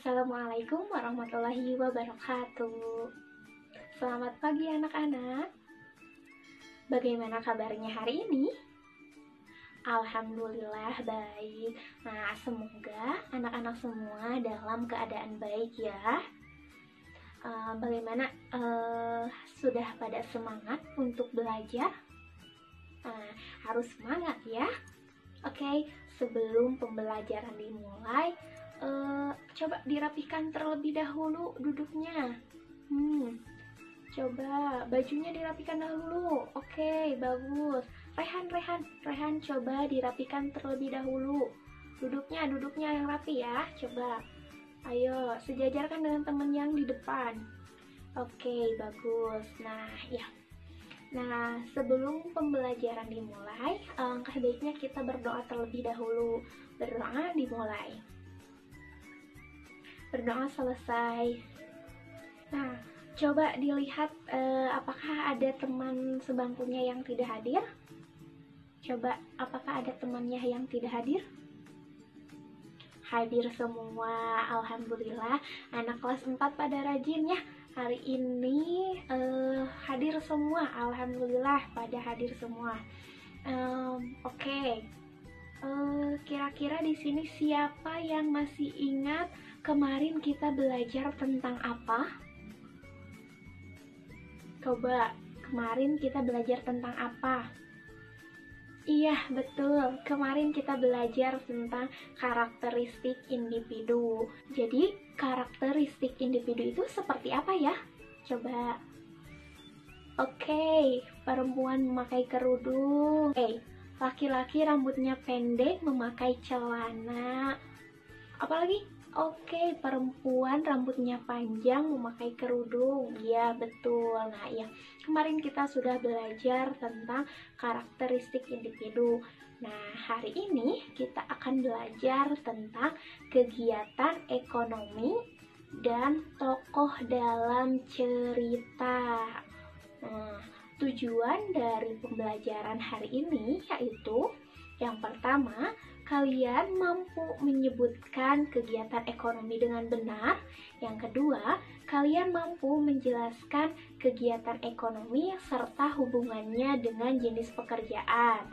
Assalamualaikum warahmatullahi wabarakatuh. Selamat pagi anak-anak. Bagaimana kabarnya hari ini? Alhamdulillah baik. Nah, semoga anak-anak semua dalam keadaan baik ya. Bagaimana sudah pada semangat untuk belajar? Harus semangat ya. Oke, sebelum pembelajaran dimulai, coba dirapikan terlebih dahulu duduknya. Coba bajunya dirapikan dahulu. Oke, bagus. Rehan, coba dirapikan terlebih dahulu. Duduknya yang rapi ya. Coba. Ayo, sejajarkan dengan teman yang di depan. Oke, bagus. Nah, ya. Nah, sebelum pembelajaran dimulai, alangkah baiknya kita berdoa terlebih dahulu. Berdoa dimulai. Berdoa selesai. Nah, coba dilihat apakah ada teman sebangkunya yang tidak hadir? Coba, apakah ada temannya yang tidak hadir? Hadir semua, alhamdulillah. Anak kelas 4 pada rajin ya. Hari ini hadir semua, alhamdulillah pada hadir semua. Oke. Kira-kira di sini siapa yang masih ingat kemarin kita belajar tentang apa? Coba, kemarin kita belajar tentang apa? Iya, betul. Kemarin kita belajar tentang karakteristik individu. Jadi, karakteristik individu itu seperti apa ya? Coba. Oke, perempuan memakai kerudung. Laki-laki rambutnya pendek memakai celana. Apalagi? Oke, perempuan rambutnya panjang memakai kerudung. Ya, betul. Nah, ya. Kemarin kita sudah belajar tentang karakteristik individu. Nah, hari ini kita akan belajar tentang kegiatan ekonomi dan tokoh dalam cerita. Nah, tujuan dari pembelajaran hari ini yaitu yang pertama, kalian mampu menyebutkan kegiatan ekonomi dengan benar. Yang kedua, kalian mampu menjelaskan kegiatan ekonomi serta hubungannya dengan jenis pekerjaan.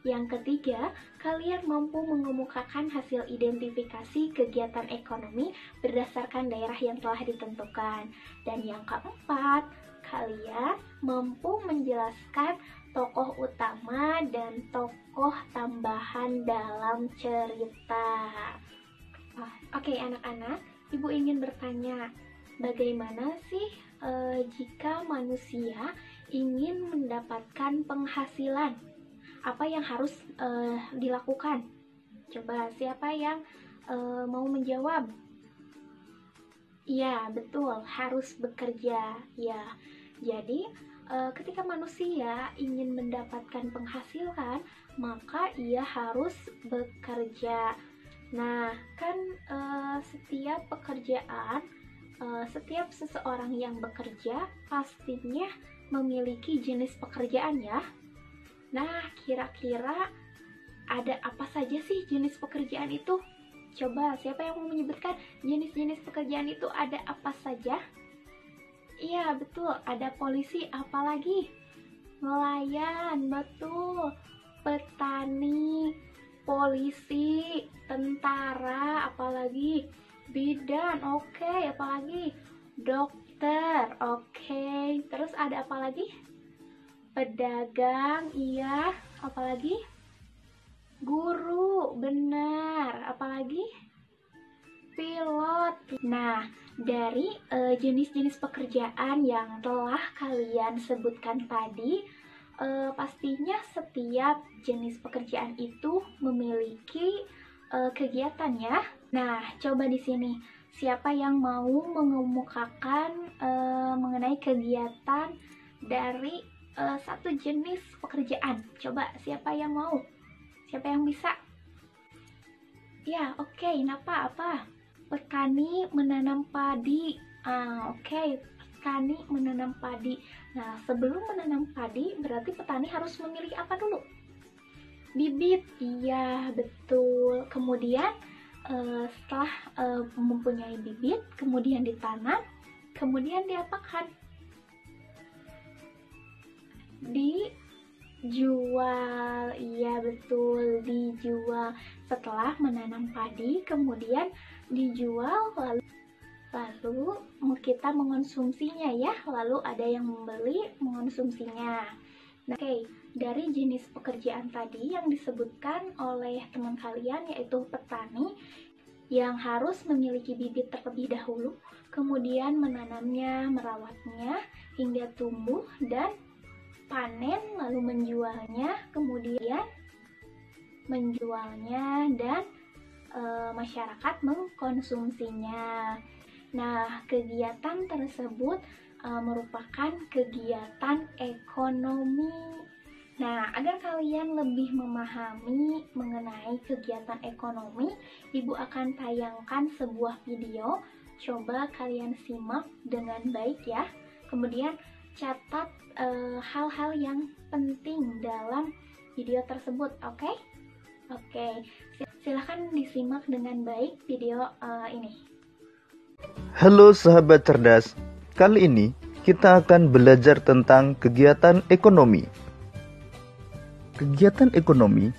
Yang ketiga, kalian mampu mengemukakan hasil identifikasi kegiatan ekonomi berdasarkan daerah yang telah ditentukan. Dan yang keempat, kalian mampu menjelaskan tokoh utama dan tokoh tambahan dalam cerita. Oke, anak-anak, Ibu ingin bertanya, bagaimana sih jika manusia ingin mendapatkan penghasilan? Apa yang harus dilakukan? Coba, siapa yang mau menjawab? Iya, betul, harus bekerja. Ya, jadi ketika manusia ingin mendapatkan penghasilan, maka ia harus bekerja. Nah, kan setiap pekerjaan, setiap seseorang yang bekerja pastinya memiliki jenis pekerjaan ya. Nah, kira-kira ada apa saja sih jenis pekerjaan itu? Coba, siapa yang mau menyebutkan jenis-jenis pekerjaan itu ada apa saja? Iya, betul. Ada polisi, apalagi? Nelayan, betul. Petani, polisi, tentara, apalagi? Bidan, oke. Apalagi? Dokter, oke. Terus ada apa lagi? Pedagang, iya. Apalagi? Guru, benar. Apalagi? Pilot. Nah, dari jenis-jenis pekerjaan yang telah kalian sebutkan tadi, pastinya setiap jenis pekerjaan itu memiliki kegiatan ya. Nah, coba di sini siapa yang mau mengemukakan mengenai kegiatan dari satu jenis pekerjaan? Coba, siapa yang mau? Siapa yang bisa? Ya, oke. Apa? Petani menanam padi. Oke. Petani menanam padi. Nah, sebelum menanam padi, berarti petani harus memilih apa dulu? Bibit. Iya, betul. Kemudian setelah mempunyai bibit, kemudian ditanam, kemudian diapakan? Dijual. Iya betul, dijual. Setelah menanam padi, kemudian dijual, lalu kita mengonsumsinya ya, lalu ada yang membeli, mengonsumsinya. Nah, oke, dari jenis pekerjaan tadi yang disebutkan oleh teman kalian, yaitu petani yang harus memiliki bibit terlebih dahulu, kemudian menanamnya, merawatnya hingga tumbuh dan panen, lalu menjualnya, kemudian dan masyarakat mengkonsumsinya. Nah, kegiatan tersebut merupakan kegiatan ekonomi. Nah, agar kalian lebih memahami mengenai kegiatan ekonomi, Ibu akan tayangkan sebuah video. Coba kalian simak dengan baik ya. Kemudian catat hal-hal yang penting dalam video tersebut, oke? Oke, silahkan disimak dengan baik video ini. Halo sahabat cerdas, kali ini kita akan belajar tentang kegiatan ekonomi. Kegiatan ekonomi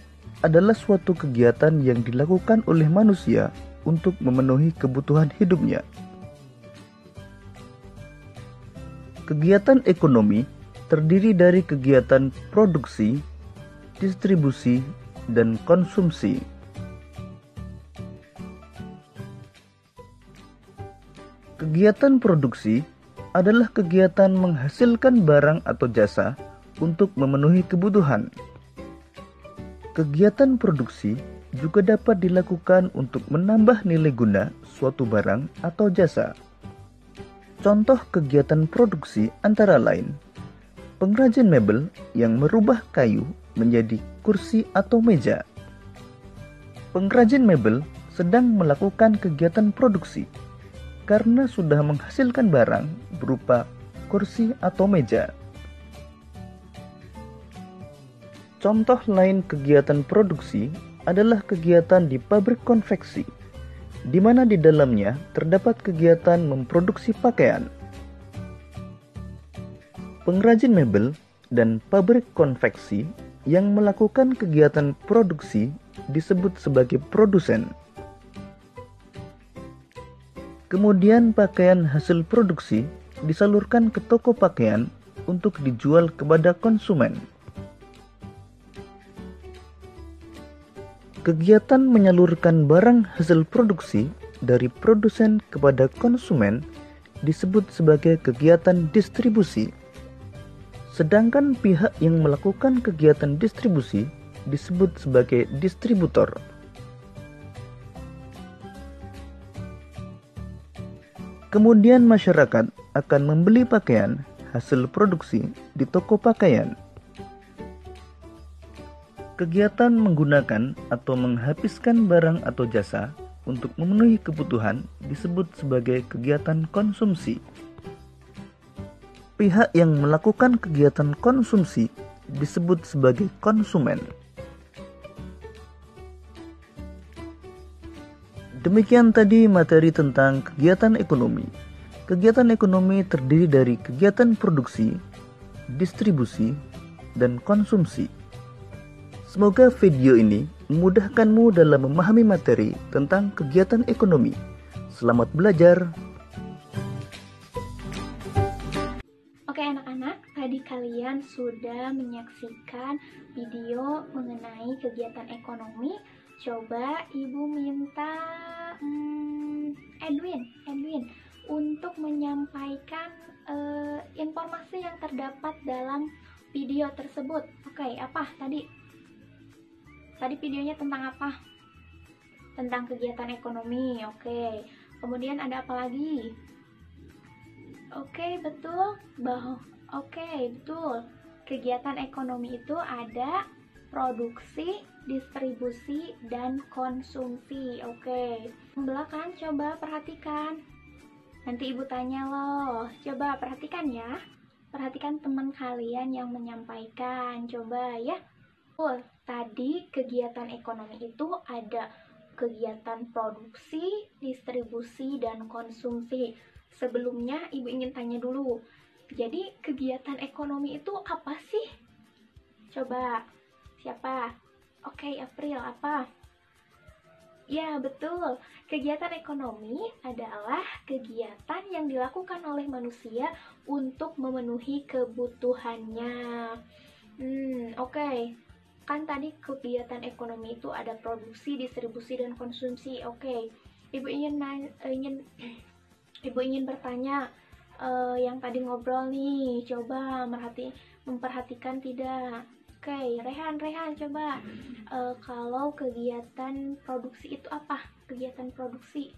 adalah suatu kegiatan yang dilakukan oleh manusia untuk memenuhi kebutuhan hidupnya. Kegiatan ekonomi terdiri dari kegiatan produksi, distribusi, dan konsumsi. Kegiatan produksi adalah kegiatan menghasilkan barang atau jasa untuk memenuhi kebutuhan. Kegiatan produksi juga dapat dilakukan untuk menambah nilai guna suatu barang atau jasa. Contoh kegiatan produksi antara lain: pengrajin mebel yang merubah kayu menjadi kursi atau meja. Pengrajin mebel sedang melakukan kegiatan produksi karena sudah menghasilkan barang berupa kursi atau meja. Contoh lain kegiatan produksi adalah kegiatan di pabrik konveksi, di mana di dalamnya terdapat kegiatan memproduksi pakaian. Pengrajin mebel dan pabrik konveksi yang melakukan kegiatan produksi disebut sebagai produsen. Kemudian pakaian hasil produksi disalurkan ke toko pakaian untuk dijual kepada konsumen. Kegiatan menyalurkan barang hasil produksi dari produsen kepada konsumen disebut sebagai kegiatan distribusi. Sedangkan pihak yang melakukan kegiatan distribusi disebut sebagai distributor. Kemudian masyarakat akan membeli pakaian hasil produksi di toko pakaian. Kegiatan menggunakan atau menghabiskan barang atau jasa untuk memenuhi kebutuhan disebut sebagai kegiatan konsumsi. Pihak yang melakukan kegiatan konsumsi disebut sebagai konsumen. Demikian tadi materi tentang kegiatan ekonomi. Kegiatan ekonomi terdiri dari kegiatan produksi, distribusi, dan konsumsi. Semoga video ini memudahkanmu dalam memahami materi tentang kegiatan ekonomi. Selamat belajar. Oke anak-anak, tadi kalian sudah menyaksikan video mengenai kegiatan ekonomi. Coba Ibu minta Edwin untuk menyampaikan informasi yang terdapat dalam video tersebut. Oke, apa tadi? Tadi videonya tentang apa? Tentang kegiatan ekonomi. Oke. Kemudian ada apa lagi? Oke, betul. Betul. Kegiatan ekonomi itu ada produksi, distribusi, dan konsumsi. Oke. Belakang coba perhatikan. Nanti Ibu tanya loh. Coba perhatikan ya. Perhatikan teman kalian yang menyampaikan. Coba ya. Tadi kegiatan ekonomi itu ada kegiatan produksi, distribusi, dan konsumsi. Sebelumnya, Ibu ingin tanya dulu, jadi kegiatan ekonomi itu apa sih? Coba, siapa? Oke, April, apa? Ya, betul. Kegiatan ekonomi adalah kegiatan yang dilakukan oleh manusia untuk memenuhi kebutuhannya. Oke. Kan tadi kegiatan ekonomi itu ada produksi, distribusi, dan konsumsi. Oke. Ibu Ibu ingin bertanya, yang tadi ngobrol nih, coba memperhatikan tidak? Oke, Rehan, coba. Kalau kegiatan produksi itu apa? Kegiatan produksi.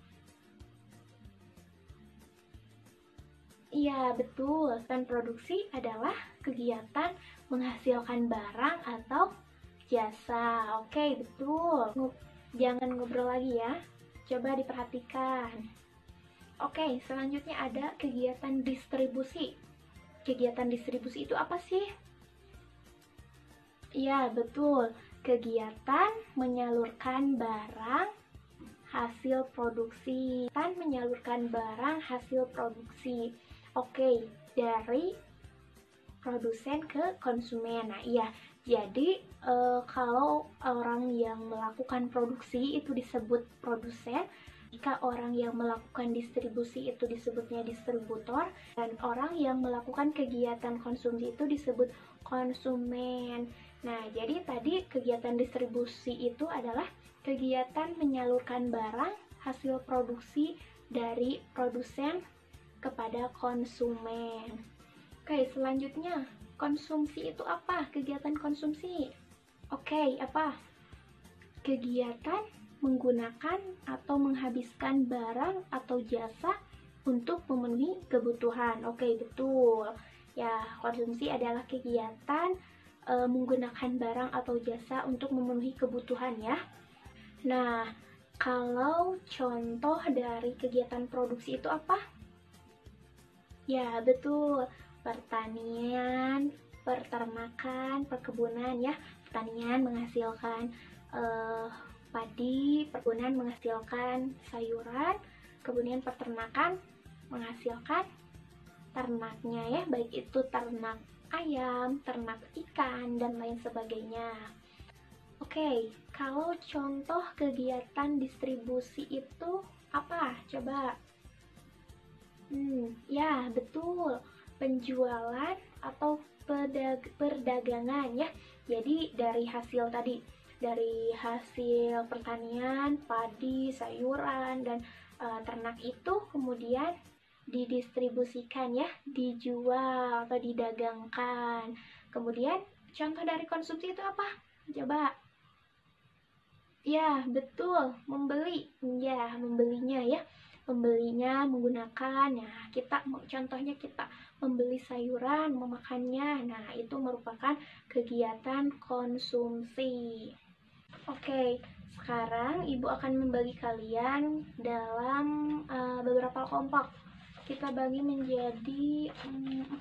Iya, betul. Dan produksi adalah kegiatan menghasilkan barang atau jasa. Oke, betul. Jangan ngobrol lagi ya. Coba diperhatikan. Oke, selanjutnya ada kegiatan distribusi. Kegiatan distribusi itu apa sih? Iya, betul. Kegiatan menyalurkan barang hasil produksi. Menyalurkan barang hasil produksi. Oke, dari produsen ke konsumen. Nah, iya. Jadi, kalau orang yang melakukan produksi itu disebut produsen, jika orang yang melakukan distribusi itu disebutnya distributor, dan orang yang melakukan kegiatan konsumsi itu disebut konsumen. Nah, jadi tadi kegiatan distribusi itu adalah kegiatan menyalurkan barang hasil produksi dari produsen kepada konsumen. Oke, selanjutnya, konsumsi itu apa? Kegiatan konsumsi. Oke, apa? Kegiatan menggunakan atau menghabiskan barang atau jasa untuk memenuhi kebutuhan. Oke, betul. Ya, konsumsi adalah kegiatan menggunakan barang atau jasa untuk memenuhi kebutuhan ya. Nah, kalau contoh dari kegiatan produksi itu apa? Ya, betul. Pertanian, peternakan, perkebunan ya. Pertanian menghasilkan padi, perkebunan menghasilkan sayuran, kemudian peternakan menghasilkan ternaknya ya, baik itu ternak ayam, ternak ikan, dan lain sebagainya. Oke, kalau contoh kegiatan distribusi itu apa? Coba. Ya, betul. Penjualan atau perdagangan ya. Jadi dari hasil tadi, dari hasil pertanian, padi, sayuran, dan ternak itu kemudian didistribusikan ya, dijual atau didagangkan. Kemudian contoh dari konsumsi itu apa? Coba. Ya, betul, membeli. Ya, membelinya ya. Membelinya menggunakan, nah contohnya kita membeli sayuran, memakannya. Nah, itu merupakan kegiatan konsumsi. Oke, sekarang Ibu akan membagi kalian dalam beberapa kelompok. Kita bagi menjadi 4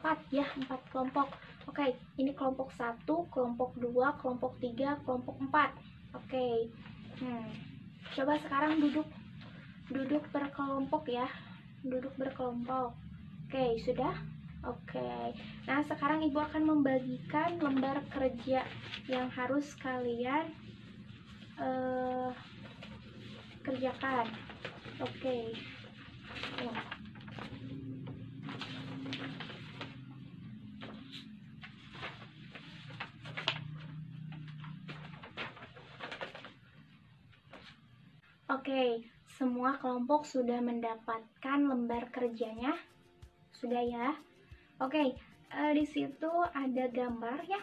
kelompok. Oke, ini kelompok 1, kelompok 2, kelompok 3, kelompok 4. Oke. Coba sekarang duduk berkelompok ya. Duduk berkelompok. Oke, sudah? Oke. Nah, sekarang Ibu akan membagikan lembar kerja yang harus kalian kerjakan. Oke. Oke, semua kelompok sudah mendapatkan lembar kerjanya? Sudah ya? Oke, di situ ada gambar ya.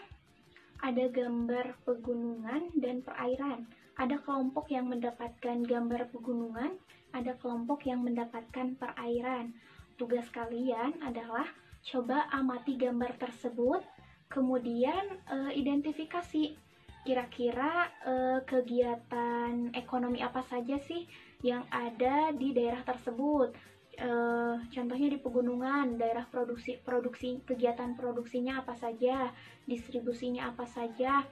Ada gambar pegunungan dan perairan. Ada kelompok yang mendapatkan gambar pegunungan, ada kelompok yang mendapatkan perairan. Tugas kalian adalah coba amati gambar tersebut, kemudian identifikasi kira-kira kegiatan ekonomi apa saja sih yang ada di daerah tersebut. Contohnya di pegunungan, daerah produksi kegiatan produksinya apa saja, distribusinya apa saja,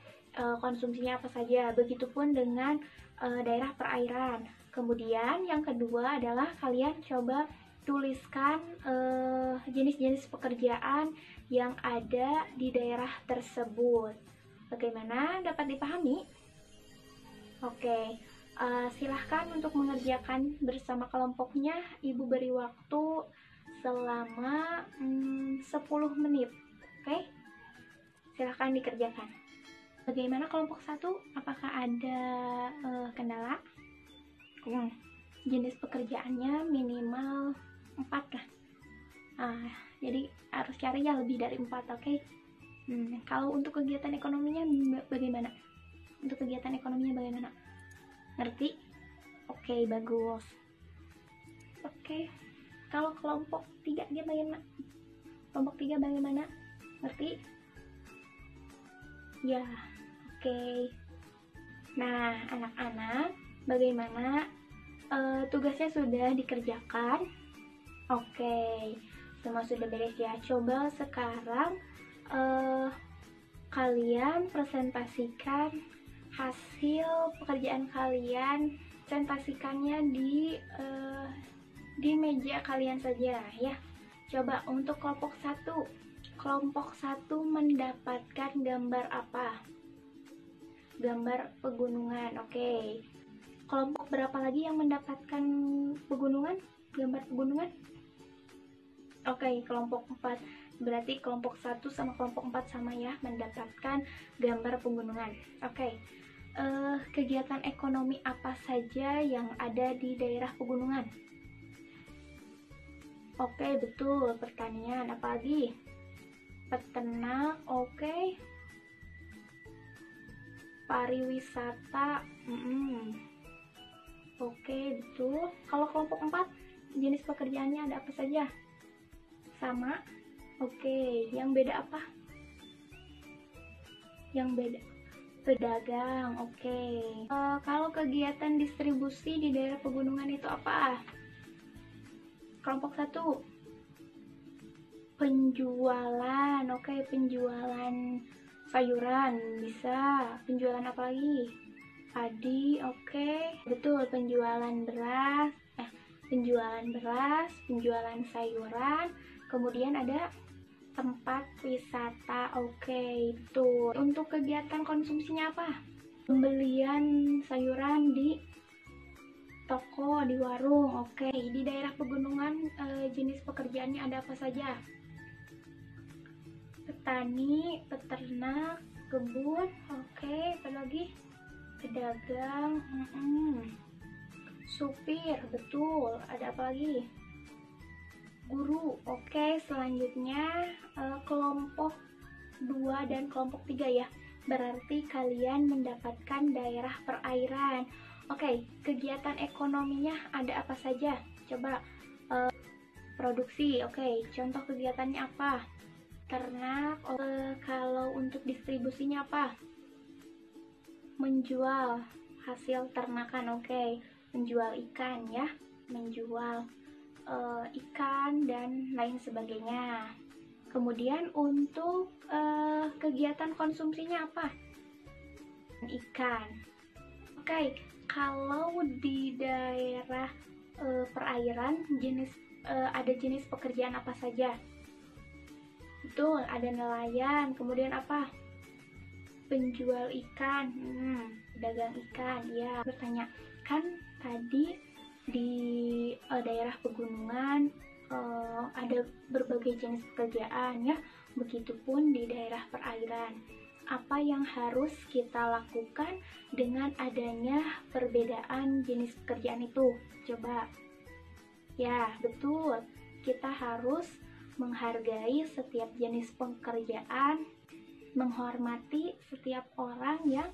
konsumsinya apa saja. Begitupun dengan daerah perairan. Kemudian yang kedua adalah kalian coba tuliskan jenis-jenis pekerjaan yang ada di daerah tersebut. Bagaimana, dapat dipahami? Oke, silahkan untuk mengerjakan bersama kelompoknya. Ibu beri waktu selama 10 menit. Oke, silahkan dikerjakan. Bagaimana kelompok 1? Apakah ada kendala? Jenis pekerjaannya minimal 4 lah. Jadi harus cari yang lebih dari 4, oke? Kalau untuk kegiatan ekonominya bagaimana? Untuk kegiatan ekonominya bagaimana? Ngerti? Oke, bagus. Oke. Kalau kelompok 3 dia bagaimana? Kelompok 3 bagaimana? Ngerti? Ya, oke. Nah, anak-anak, bagaimana? Tugasnya sudah dikerjakan? Oke, semua sudah beres ya. Coba sekarang kalian presentasikan hasil pekerjaan kalian, presentasikannya di meja kalian saja ya. Coba untuk kelompok 1. Kelompok 1 mendapatkan gambar apa? Gambar pegunungan. Oke. Kelompok berapa lagi yang mendapatkan pegunungan? Gambar pegunungan? Oke, kelompok 4. Berarti kelompok 1 sama kelompok 4 sama ya, mendapatkan gambar pegunungan. Oke. Kegiatan ekonomi apa saja yang ada di daerah pegunungan? Oke, betul, pertanian. Apa lagi? Peternak, oke. Pariwisata, oke, betul. Kalau kelompok 4, jenis pekerjaannya ada apa saja? Sama? Oke, yang beda apa? Yang beda pedagang, oke. Kalau kegiatan distribusi di daerah pegunungan itu apa? Kelompok 1, penjualan, oke, penjualan sayuran bisa. Penjualan apa lagi? Padi, oke, betul, penjualan beras, penjualan sayuran. Kemudian ada tempat wisata, oke, itu. Untuk kegiatan konsumsinya apa? Pembelian sayuran di toko, di warung, oke. Di daerah pegunungan jenis pekerjaannya ada apa saja? Petani, peternak, kebun, oke. Apa lagi? Pedagang, supir, betul. Ada apa lagi? Guru, oke. Selanjutnya kelompok 2 dan kelompok 3 ya. Berarti kalian mendapatkan daerah perairan. Oke, kegiatan ekonominya ada apa saja? Coba produksi, oke. Contoh kegiatannya apa? Ternak, kalau untuk distribusinya apa? Menjual hasil ternakan, oke. Menjual ikan ya, menjual ikan dan lain sebagainya. Kemudian untuk kegiatan konsumsinya apa? Ikan. Oke, kalau di daerah perairan ada jenis pekerjaan apa saja? Betul, ada nelayan. Kemudian apa? Penjual ikan, pedagang ikan. Ya, bertanya, kan tadi di daerah pegunungan ada berbagai jenis pekerjaan ya. Begitupun di daerah perairan. Apa yang harus kita lakukan dengan adanya perbedaan jenis pekerjaan itu? Coba. Ya, betul. Kita harus menghargai setiap jenis pekerjaan, menghormati setiap orang yang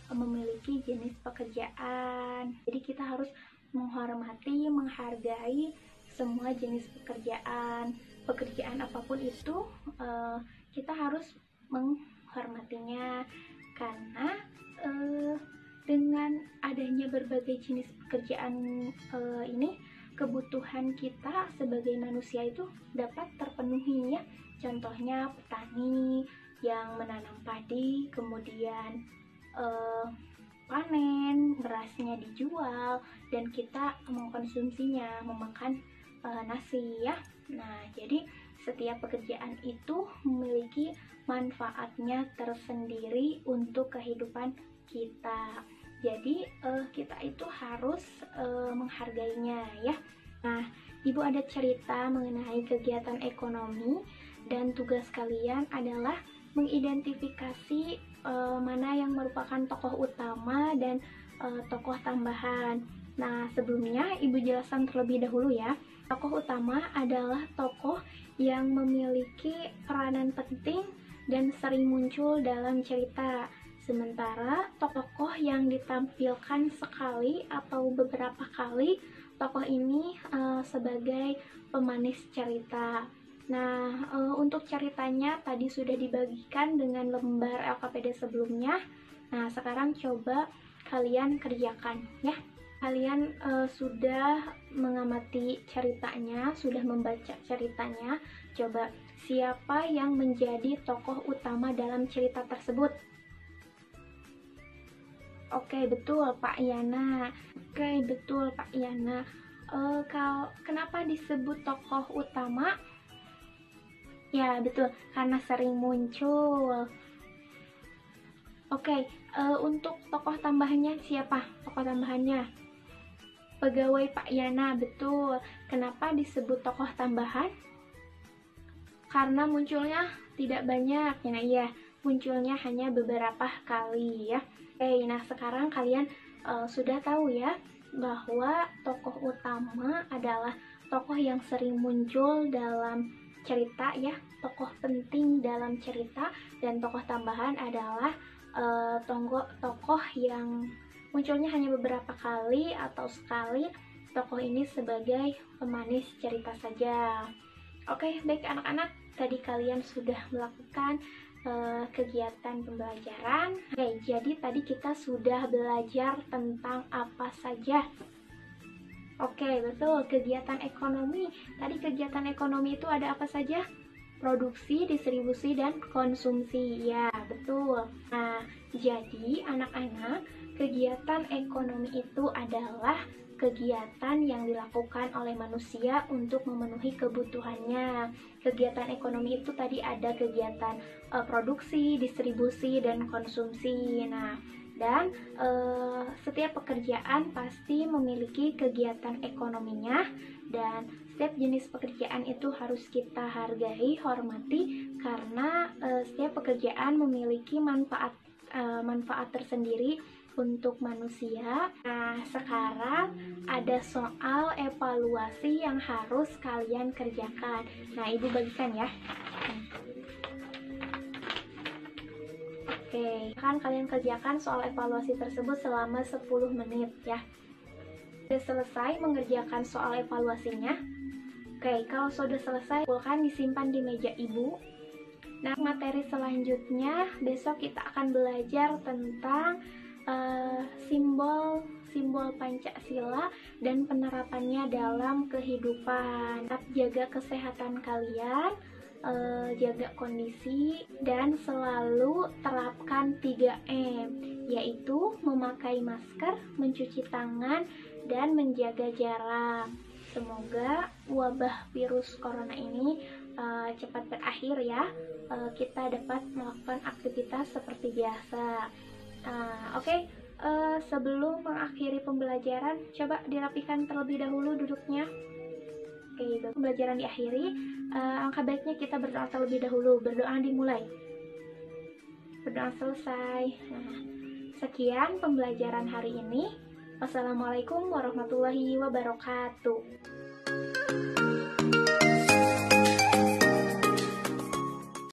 memiliki jenis pekerjaan. Jadi kita harus menghormati, menghargai semua jenis pekerjaan. Pekerjaan apapun itu kita harus menghormatinya, karena dengan adanya berbagai jenis pekerjaan ini, kebutuhan kita sebagai manusia itu dapat terpenuhi ya. Contohnya petani yang menanam padi, kemudian panen, berasnya dijual, dan kita mengkonsumsinya, memakan nasi ya. Nah, jadi setiap pekerjaan itu memiliki manfaatnya tersendiri untuk kehidupan kita. Jadi kita itu harus menghargainya ya. Nah, Ibu ada cerita mengenai kegiatan ekonomi, dan tugas kalian adalah mengidentifikasi mana yang merupakan tokoh utama dan tokoh tambahan. Nah, sebelumnya Ibu jelaskan terlebih dahulu ya. Tokoh utama adalah tokoh yang memiliki peranan penting dan sering muncul dalam cerita. Sementara tokoh yang ditampilkan sekali atau beberapa kali, tokoh ini sebagai pemanis cerita. Nah, untuk ceritanya tadi sudah dibagikan dengan lembar LKPD sebelumnya. Nah, sekarang coba kalian kerjakan ya. Kalian sudah mengamati ceritanya, sudah membaca ceritanya. Coba, siapa yang menjadi tokoh utama dalam cerita tersebut? Oke, betul Pak Yana. Oke, betul Pak Yana. Kenapa disebut tokoh utama? Ya, betul, karena sering muncul. Oke, untuk tokoh tambahannya siapa? Tokoh tambahannya pegawai Pak Yana, betul. Kenapa disebut tokoh tambahan? Karena munculnya tidak banyak. Nah, iya, munculnya hanya beberapa kali ya. Oke, nah sekarang kalian sudah tahu ya bahwa tokoh utama adalah tokoh yang sering muncul dalam cerita ya, tokoh penting dalam cerita, dan tokoh tambahan adalah tokoh yang munculnya hanya beberapa kali atau sekali. Tokoh ini sebagai pemanis cerita saja. Oke, baik anak-anak, tadi kalian sudah melakukan kegiatan pembelajaran. Oke, jadi tadi kita sudah belajar tentang apa saja? Oke, betul, kegiatan ekonomi. Tadi kegiatan ekonomi itu ada apa saja? Produksi, distribusi, dan konsumsi. Ya, betul. Nah, jadi anak-anak, kegiatan ekonomi itu adalah kegiatan yang dilakukan oleh manusia untuk memenuhi kebutuhannya. Kegiatan ekonomi itu tadi ada kegiatan produksi, distribusi, dan konsumsi. Nah, dan setiap pekerjaan pasti memiliki kegiatan ekonominya, dan setiap jenis pekerjaan itu harus kita hargai, hormati, karena setiap pekerjaan memiliki manfaat tersendiri untuk manusia. Nah, sekarang ada soal evaluasi yang harus kalian kerjakan. Nah, Ibu bagikan ya. Oke, kan kalian kerjakan soal evaluasi tersebut selama 10 menit ya. Sudah selesai mengerjakan soal evaluasinya? Oke, kalau sudah selesai, silahkan disimpan di meja Ibu. Nah, materi selanjutnya besok kita akan belajar tentang simbol Pancasila dan penerapannya dalam kehidupan. Tetap jaga kesehatan kalian, jaga kondisi, dan selalu terapkan 3M, yaitu memakai masker, mencuci tangan, dan menjaga jarak. Semoga wabah virus corona ini cepat berakhir ya. Kita dapat melakukan aktivitas seperti biasa. Oke, sebelum mengakhiri pembelajaran, coba dirapikan terlebih dahulu duduknya. Oke, pembelajaran diakhiri. Angka baiknya kita berdoa terlebih dahulu. Berdoa dimulai. Berdoa selesai. Nah, sekian pembelajaran hari ini. Wassalamualaikum warahmatullahi wabarakatuh.